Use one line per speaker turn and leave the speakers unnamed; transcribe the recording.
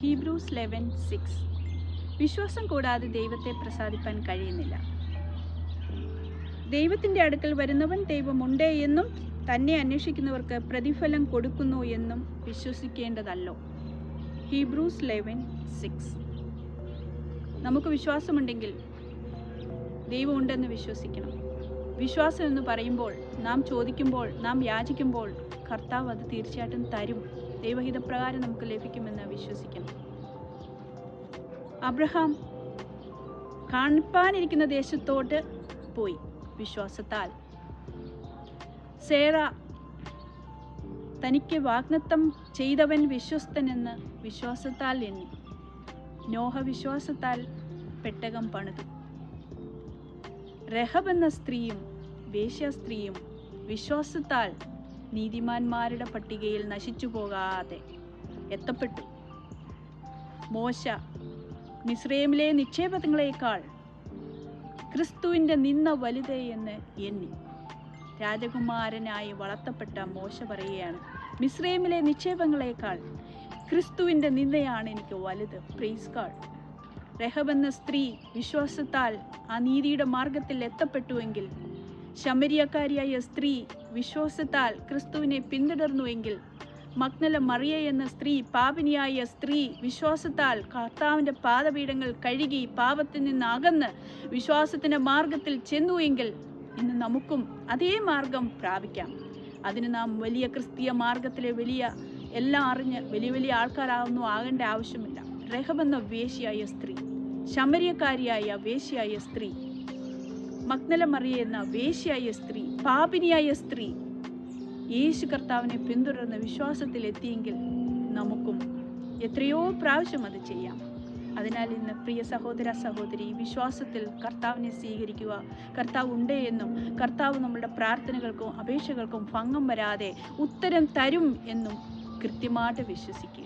Hebrews 11:6 വിശ്വാസം കൂടാതെ ദൈവത്തെ പ്രസാദിപ്പാൻ കഴിയുന്നില്ല. ദൈവത്തിൻ്റെ അടുക്കൽ വരുന്നവൻ ദൈവമുണ്ട് എന്നും തന്നെ അന്വേഷിക്കുന്നവർക്ക് പ്രതിഫലം കൊടുക്കുന്നു എന്നും വിശ്വസിക്കേണ്ടതല്ലോ. ഹീബ്രൂസ് 11:6 നമുക്ക് വിശ്വാസമുണ്ടെങ്കിൽ ദൈവമുണ്ടെന്ന് വിശ്വസിക്കണം. വിശ്വാസം എന്ന് പറയുമ്പോൾ നാം ചോദിക്കുമ്പോൾ, നാം യാചിക്കുമ്പോൾ കർത്താവ് അത് തീർച്ചയായിട്ടും തരും. ദൈവഹിതപ്രകാരം നമുക്ക് ലഭിക്കുമെന്ന് വിശ്വസിക്കണം. അബ്രഹാം കാണിപ്പാനിരിക്കുന്ന ദേശത്തോട്ട് പോയി വിശ്വാസത്താൽ. സേറ തനിക്ക് വാഗ്ദത്തം ചെയ്തവൻ വിശ്വസ്തനെന്ന് വിശ്വാസത്താൽ എണ്ണി. നോഹ വിശ്വാസത്താൽ പെട്ടകം പണിതു. രഹബ് എന്ന സ്ത്രീയും വേശ്യാസ്ത്രീയും വിശ്വാസത്താൽ നീതിമാന്മാരുടെ പട്ടികയിൽ നശിച്ചു പോകാതെ എത്തപ്പെട്ടു. മോശ മിസ്രൈമിലെ നിക്ഷേപങ്ങളേക്കാൾ ക്രിസ്തുവിൻ്റെ നിന്ന വലുത് എന്ന് എണ്ണി. രാജകുമാരനായി വളർത്തപ്പെട്ട മോശ പറയുകയാണ്, മിസ്രൈമിലെ നിക്ഷേപങ്ങളേക്കാൾ ക്രിസ്തുവിൻ്റെ നിന്ദയാണ് എനിക്ക് വലുത്. Praise God. രഹബ് എന്ന സ്ത്രീ വിശ്വാസത്താൽ ആ നീതിയുടെ മാർഗത്തിൽ എത്തപ്പെട്ടുവെങ്കിൽ, ശമരിയക്കാരിയായ സ്ത്രീ വിശ്വാസത്താൽ ക്രിസ്തുവിനെ പിന്തുടർന്നുവെങ്കിൽ, മഗ്ദല മറിയ എന്ന സ്ത്രീ, പാപിനിയായ സ്ത്രീ വിശ്വാസത്താൽ കർത്താവിൻ്റെ പാദപീഠങ്ങൾ കഴുകി പാപത്തിൽ നിന്ന് അകന്ന് വിശ്വാസത്തിൻ്റെ മാർഗത്തിൽ ചെന്നുവെങ്കിൽ, ഇന്ന് നമുക്കും അതേ മാർഗം പ്രാപിക്കാം. അതിന് നാം വലിയ ക്രിസ്തീയ മാർഗത്തിലെ എല്ലാം അറിഞ്ഞ് വലിയ ആൾക്കാരാകുന്നു ആകേണ്ട ആവശ്യമില്ല. രഹബ് എന്ന വേശ്യയായ സ്ത്രീ, ശമരിയക്കാരിയായ വേശ്യയായ സ്ത്രീ, മഗ്ദല മറിയ എന്ന വേശ്യയായ സ്ത്രീ, പാപിനിയായ സ്ത്രീ യേശു കർത്താവിനെ പിന്തുടർന്ന് വിശ്വാസത്തിൽ എത്തിയെങ്കിൽ നമുക്കും എത്രയോ പ്രാവശ്യം അത് ചെയ്യാം. അതിനാൽ ഇന്ന് പ്രിയ സഹോദര സഹോദരി, വിശ്വാസത്തിൽ കർത്താവിനെ സ്വീകരിക്കുക. കർത്താവ് ഉണ്ട് എന്നും കർത്താവ് നമ്മുടെ പ്രാർത്ഥനകൾക്കും അപേക്ഷകൾക്കും ഭംഗം വരാതെ ഉത്തരം തരും എന്നും കൃത്യമായിട്ട് വിശ്വസിക്കുക.